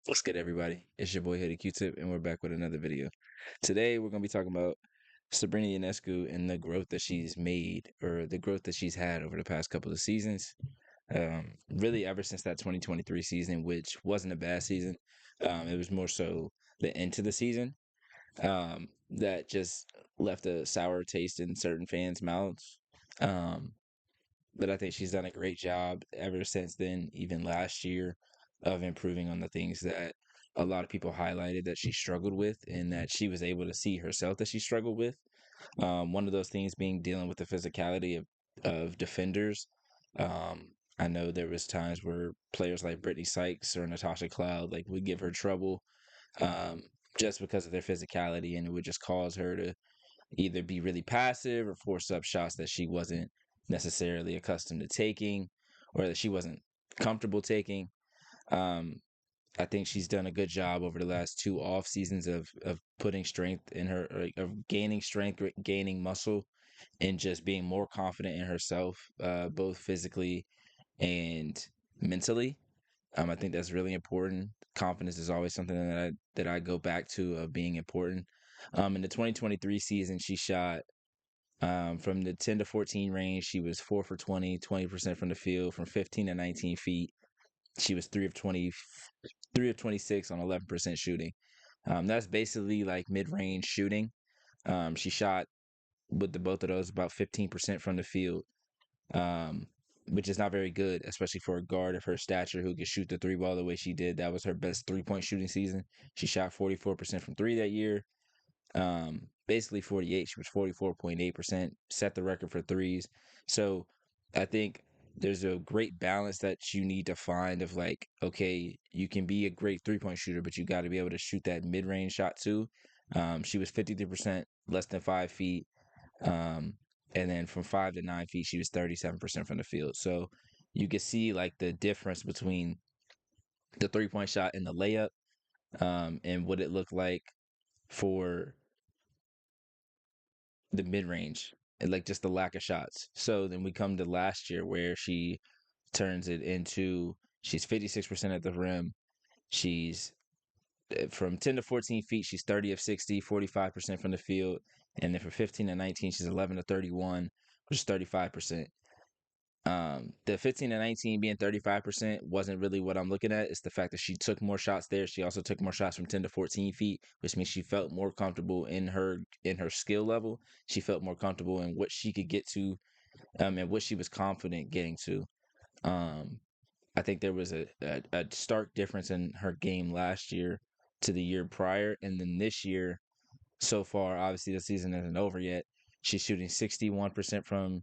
What's good, everybody? It's your boy Hoodie Q-Tip, and we're back with another video. Today, we're going to be talking about Sabrina Ionescu and the growth that she's made, or the growth that she's had over the past couple of seasons. Really, ever since that 2023 season, which wasn't a bad season. It was more so the end to the season that just left a sour taste in certain fans' mouths. Um, but I think she's done a great job ever since then, even last year, of improving on the things that a lot of people highlighted that she struggled with and that she was able to see herself that she struggled with. One of those things being dealing with the physicality of defenders. Um, I know there was times where players like Brittany Sykes or Natasha Cloud would give her trouble um, just because of their physicality, and it would just cause her to either be really passive or force up shots that she wasn't necessarily accustomed to taking or that she wasn't comfortable taking. Um, I think she's done a good job over the last two off seasons of putting strength in her, of gaining strength, gaining muscle, and just being more confident in herself, both physically and mentally. I think that's really important. Confidence is always something that I go back to of being important. In the 2023 season, she shot from the 10 to 14 range. She was 4 for 20, 20% from the field. From 15 to 19 feet, she was 3 of 20, 3 of 26 on 11% shooting. That's basically like mid-range shooting. She shot with the both of those about 15% from the field, um, which is not very good, especially for a guard of her stature who could shoot the three ball the way she did. That was her best 3-point shooting season. She shot 44% from three that year. Basically 48. She was 44.8%, set the record for threes. So I think there's a great balance that you need to find of like, okay, you can be a great 3-point shooter, but you got to be able to shoot that mid range shot too. She was 53% less than 5 feet. Um, and then from 5 to 9 feet, she was 37% from the field. So you can see like the difference between the 3-point shot and the layup, and what it looked like for the mid range and like just the lack of shots. So then we come to last year where she turns it into she's 56% at the rim. She's from 10 to 14 feet, she's 30 of 60, 45% from the field. And then from 15 to 19, she's 11 to 31, which is 35%. The 15 to 19 being 35% wasn't really what I'm looking at. It's the fact that she took more shots there. She also took more shots from 10 to 14 feet, which means she felt more comfortable in her skill level. She felt more comfortable in what she could get to, and what she was confident getting to. Um, I think there was a stark difference in her game last year to the year prior, and then this year so far. Obviously, the season isn't over yet. She's shooting 61% from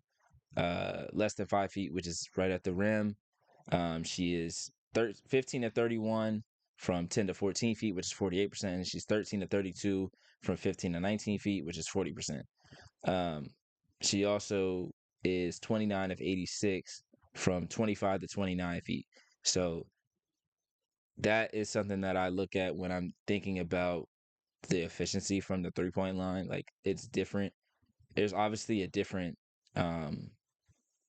less than 5 feet, which is right at the rim. She is 15 to 31 from 10 to 14 feet, which is 48%. And she's 13 to 32 from 15 to 19 feet, which is 40%. Um, she also is 29 of 86 from 25 to 29 feet. So that is something that I look at when I'm thinking about the efficiency from the 3-point line. Like it's different. There's obviously a different um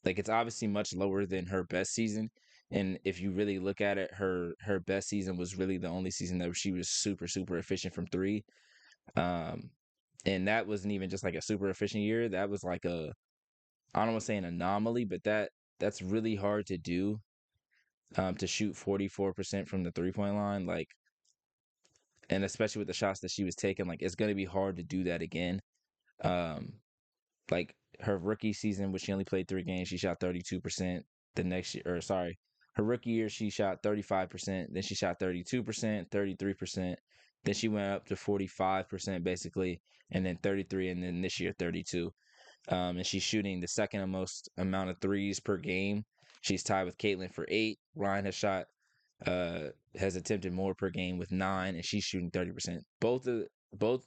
it's obviously much lower than her best season. And if you really look at it, her best season was really the only season that she was super, super efficient from three. Um, and that wasn't even just like a super efficient year. That was like I don't want to say an anomaly, but that's really hard to do. To shoot 44% from the 3-point line, and especially with the shots that she was taking, like it's gonna be hard to do that again. Um, like her rookie season, which she only played 3 games, she shot 32%. The next year, or sorry, her rookie year, she shot 35%. Then she shot 32%, 33%. Then she went up to 45% basically, and then 33, and then this year 32. And she's shooting the second most amount of threes per game. She's tied with Caitlin for 8. Ryan uh, has attempted more per game with 9, and she's shooting 30%.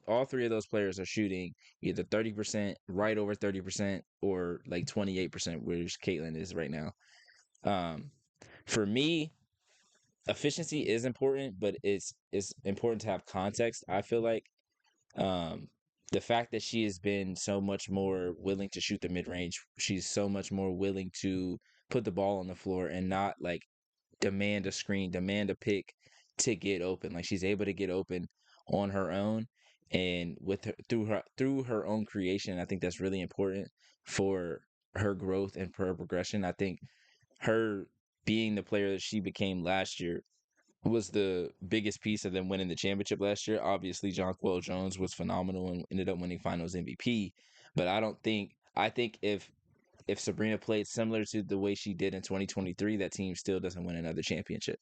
All three of those players are shooting either 30%, right over 30%, or like 28%, which Caitlin is right now. Um, for me, efficiency is important, but it's important to have context. I feel like um, the fact that she has been so much more willing to shoot the mid range, she's so much more willing to put the ball on the floor and not like demand a screen, demand a pick, to get open. Like she's able to get open on her own and with her through her own creation. I think that's really important for her growth and for her progression. I think her being the player that she became last year was the biggest piece of them winning the championship last year. Obviously, Jonquel Jones was phenomenal and ended up winning Finals MVP. But I think if Sabrina played similar to the way she did in 2023, that team still doesn't win another championship.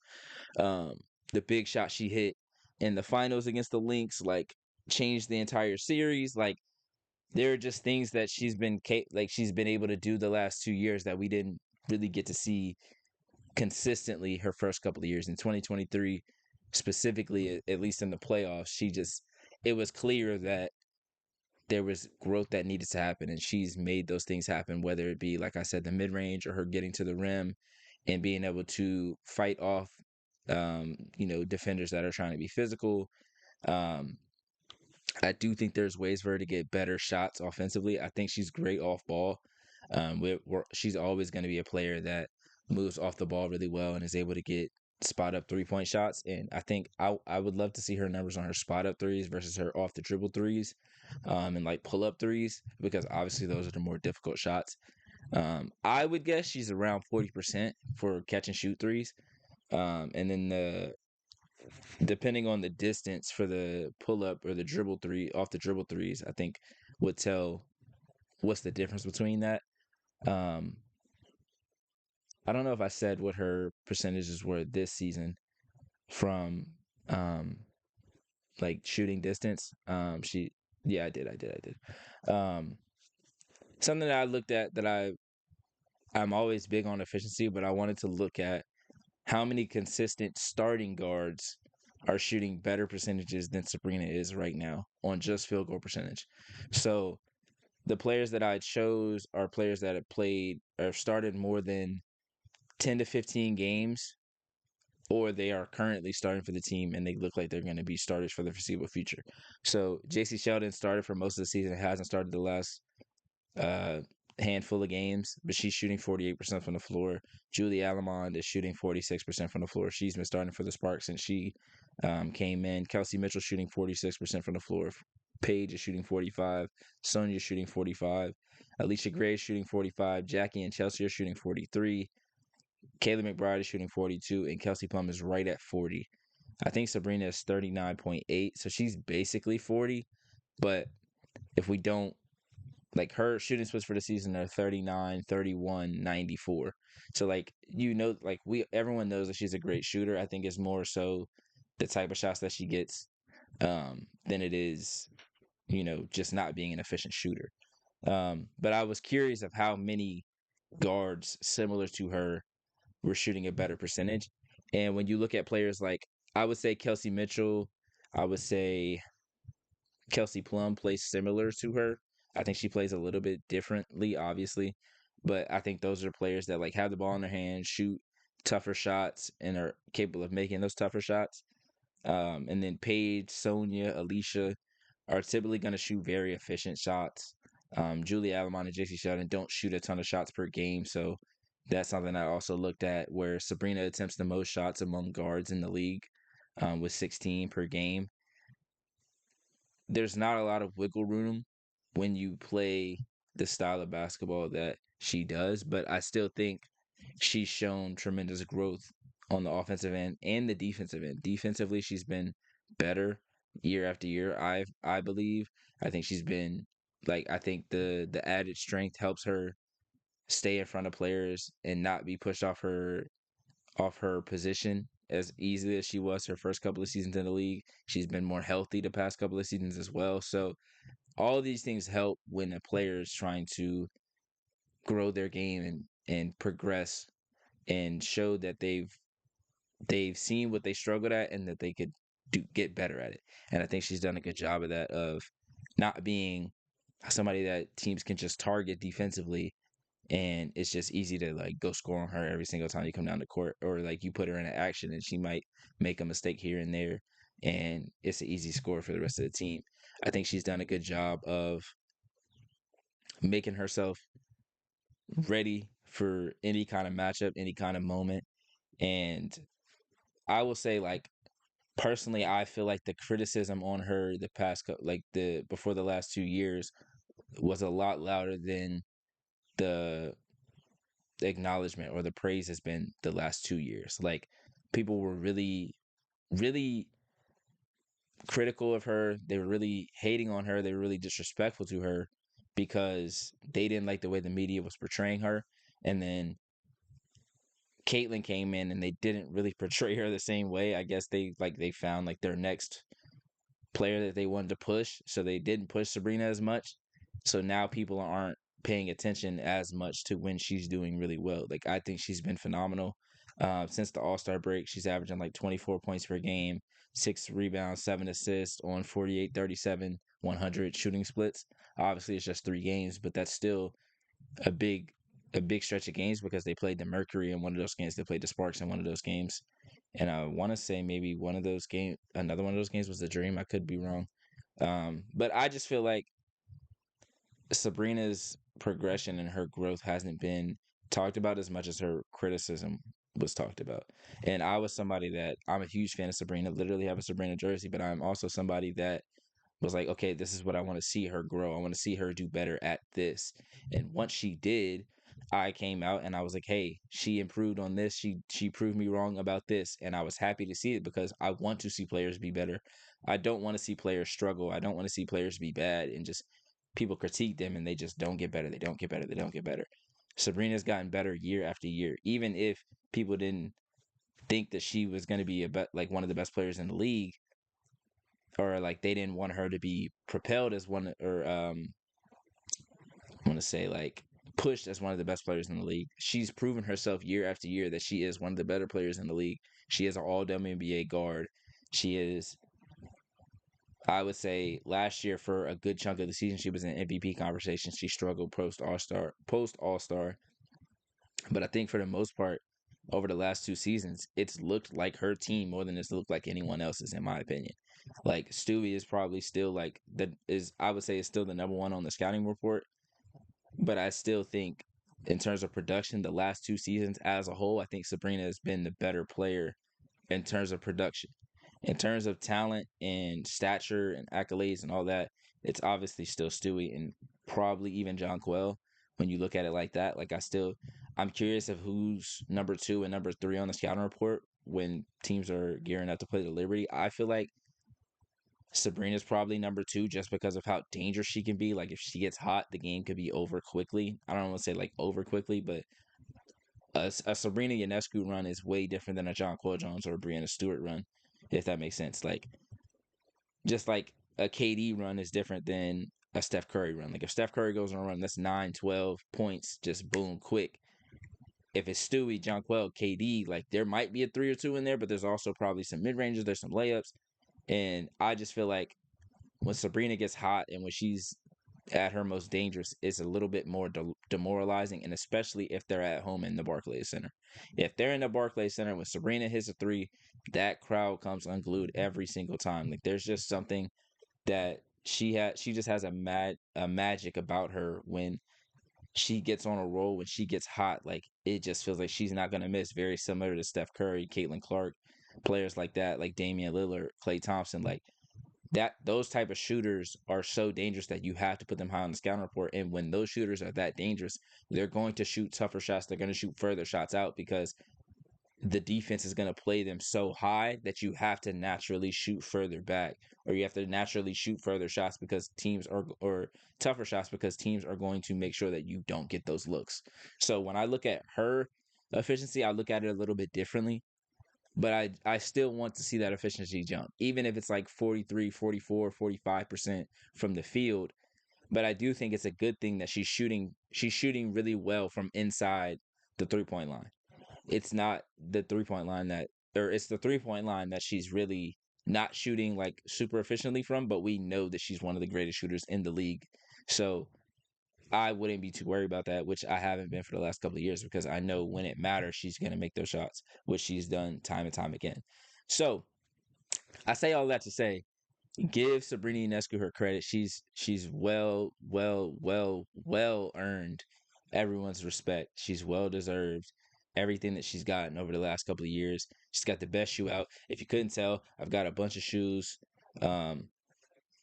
Um, the big shot she hit in the finals against the Lynx, like, changed the entire series. Like, there are just things that she's been able to do the last 2 years that we didn't really get to see consistently her first couple of years in 2023 specifically, at least in the playoffs. It was clear that there was growth that needed to happen, and she's made those things happen, whether it be, like I said, the mid-range or her getting to the rim and being able to fight off defenders that are trying to be physical. um I do think there's ways for her to get better shots offensively. I think she's great off ball. She's always going to be a player that moves off the ball really well and is able to get spot up 3-point shots. And I think I would love to see her numbers on her spot up threes versus her off the dribble threes, and like pull up threes, because obviously those are the more difficult shots. I would guess she's around 40% for catch and shoot threes. And then depending on the distance for the pull up or the dribble three off the dribble threes, I think would tell what's the difference between that. Um, I don't know if I said what her percentages were this season from um like shooting distance. Yeah, I did. Something that I looked at that I'm always big on efficiency, but I wanted to look at how many consistent starting guards are shooting better percentages than Sabrina is right now on just field goal percentage. So the players that I chose are players that have played or started more than 10 to 15 games, or they are currently starting for the team and they look like they're going to be starters for the foreseeable future. So JC Sheldon started for most of the season, hasn't started the last uh, handful of games, but she's shooting 48% from the floor. Julie Alamond is shooting 46% from the floor. She's been starting for the Sparks since she came in. Kelsey Mitchell shooting 46% from the floor. Paige is shooting 45. Sonia is shooting 45. Alicia Gray is shooting 45. Jackie and Chelsea are shooting 43. Kayla McBride is shooting 42. And Kelsey Plum is right at 40. I think Sabrina is 39.8. So she's basically 40. But if we don't, like, her shooting splits for the season are 39, 31, 94. So, like, like, everyone knows that she's a great shooter. I think it's more so the type of shots that she gets than it is, just not being an efficient shooter. But I was curious of how many guards similar to her were shooting a better percentage. And when you look at players like, I would say Kelsey Mitchell, I would say Kelsey Plum plays similar to her. I think she plays a little bit differently, obviously, but I think those are players that, like, have the ball in their hands, shoot tougher shots, and are capable of making those tougher shots. And then Paige, Sonia, Alicia are typically going to shoot very efficient shots. Julie Alamon and JC Sheldon don't shoot a ton of shots per game, so that's something I also looked at, where Sabrina attempts the most shots among guards in the league, with 16 per game. There's not a lot of wiggle room when you play the style of basketball that she does, but I still think she's shown tremendous growth on the offensive end and the defensive end. Defensively, she's been better year after year. I believe. I think she's been, like, I think the added strength helps her stay in front of players and not be pushed off her position as easily as she was her first couple of seasons in the league. She's been more healthy the past couple of seasons as well. So all of these things help when a player is trying to grow their game and progress and show that they've seen what they struggled at and that they could get better at it. And I think she's done a good job of that, of not being somebody that teams can just target defensively and it's just easy to, like, go score on her every single time you come down the court, or like you put her in an action and she might make a mistake here and there and it's an easy score for the rest of the team. I think she's done a good job of making herself ready for any kind of matchup, any kind of moment. And I will say, like, personally, I feel like the criticism on her the past like the before the last 2 years was a lot louder than the acknowledgement or the praise has been the last 2 years. Like people were really, really critical of her. They were really hating on her. They were really disrespectful to her because they didn't like the way the media was portraying her. And then Caitlyn came in and they didn't really portray her the same way. I guess they found like their next player that they wanted to push, so they didn't push Sabrina as much. So now people aren't paying attention as much to when she's doing really well. Like I think she's been phenomenal since the All Star break. She's averaging like 24 points per game, 6 rebounds, 7 assists on 48, 37, 100 shooting splits. Obviously, it's just 3 games, but that's still a big a big stretch of games because they played the Mercury in one of those games. They played the Sparks in one of those games. And I want to say maybe one of those games, another one of those games was the Dream. I could be wrong. But I just feel like Sabrina's progression and her growth hasn't been talked about as much as her criticism was talked about. And I was somebody that I'm a huge fan of Sabrina, literally have a Sabrina jersey, but I'm also somebody that was like, okay, this is what I want to see her grow. I want to see her do better at this. And once she did, I came out and I was like, hey, she improved on this. She proved me wrong about this. And I was happy to see it because I want to see players be better. I don't want to see players struggle. I don't want to see players be bad and just people critique them and they just don't get better. They don't get better. They don't get better. Sabrina's gotten better year after year. Even if people didn't think that she was going to be like one of the best players in the league, or like they didn't want her to be propelled as one, or I want to say like pushed as one of the best players in the league. She's proven herself year after year that she is one of the better players in the league. She is an all WNBA guard. She is, I would say, last year for a good chunk of the season she was in MVP conversation. She struggled post All Star, but I think for the most part over the last 2 seasons, it's looked like her team more than it's looked like anyone else's, in my opinion. Like Stewie is probably still like that is I would say is still the number one on the scouting report, but I still think in terms of production, the last 2 seasons as a whole, I think Sabrina has been the better player in terms of production. In terms of talent and stature and accolades and all that, it's obviously still Stewie and probably even John Quell when you look at it like that. I'm curious of who's number two and number three on the scouting report when teams are gearing up to play the Liberty. I feel like Sabrina's probably number two just because of how dangerous she can be. Like if she gets hot, the game could be over quickly. I don't want to say like over quickly, but a Sabrina Ionescu run is way different than a John Quell Jones or a Brianna Stewart run, if that makes sense. Like just like a KD run is different than a Steph Curry run. Like if Steph Curry goes on a run, that's 9, 12 points, just boom, quick. If it's Stewie, John Quell, KD, like there might be a 3 or 2 in there, but there's also probably some mid ranges, there's some layups. And I just feel like when Sabrina gets hot and when she's at her most dangerous, it's a little bit more demoralizing, and especially if they're at home in the Barclays Center. If they're in the Barclays Center when Sabrina hits a three, that crowd comes unglued every single time. Like there's just something that she just has a magic about her when she gets on a roll, when she gets hot. Like it just feels like she's not gonna miss. Very similar to Steph Curry, Caitlin Clark, players like that, like Damian Lillard, Klay Thompson, like that. Those type of shooters are so dangerous that you have to put them high on the scouting report. And when those shooters are that dangerous, they're going to shoot tougher shots. They're going to shoot further shots out because the defense is going to play them so high that you have to naturally shoot further back, or you have to naturally shoot further shots because teams are, or tougher shots because teams are going to make sure that you don't get those looks. So when I look at her efficiency, I look at it a little bit differently, but I still want to see that efficiency jump, even if it's like 43, 44, 45% from the field. But I do think it's a good thing that she's shooting really well from inside the 3 point line. It's not the 3 point line that, or it's the 3 point line that she's really not shooting like super efficiently from, but we know that she's one of the greatest shooters in the league. So I wouldn't be too worried about that, which I haven't been for the last couple of years because I know when it matters, she's going to make those shots, which she's done time and time again. So I say all that to say, give Sabrina Ionescu her credit. She's well earned everyone's respect. She's well deserved everything that she's gotten over the last couple of years. She's got the best shoe out. If you couldn't tell, I've got a bunch of shoes. Um,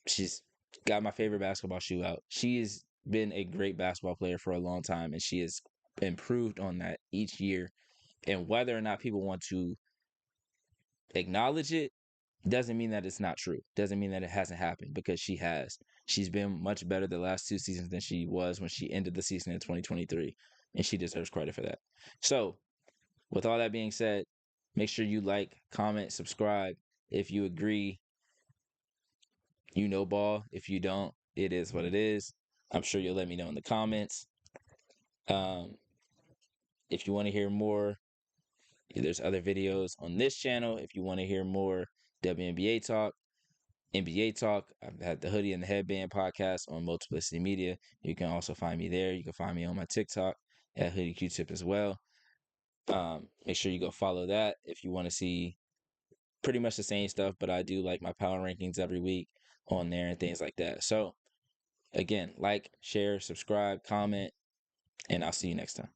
she's got my favorite basketball shoe out. She has been a great basketball player for a long time, and she has improved on that each year. And whether or not people want to acknowledge it doesn't mean that it's not true. Doesn't mean that it hasn't happened, because she has. She's been much better the last two seasons than she was when she ended the season in 2023, and she deserves credit for that. So, with all that being said, make sure you like, comment, subscribe. If you agree, you know ball. If you don't, it is what it is. I'm sure you'll let me know in the comments. Um, if you want to hear more, there's other videos on this channel. If you want to hear more WNBA talk, NBA talk, I've had the Hoodie and the Headband podcast on Multiplicity Media. You can also find me there. You can find me on my TikTok at Hoodie Q-Tip as well. Make sure you go follow that if you want to see pretty much the same stuff, but I do like my power rankings every week on there and things like that. So again, like, share, subscribe, comment, and I'll see you next time.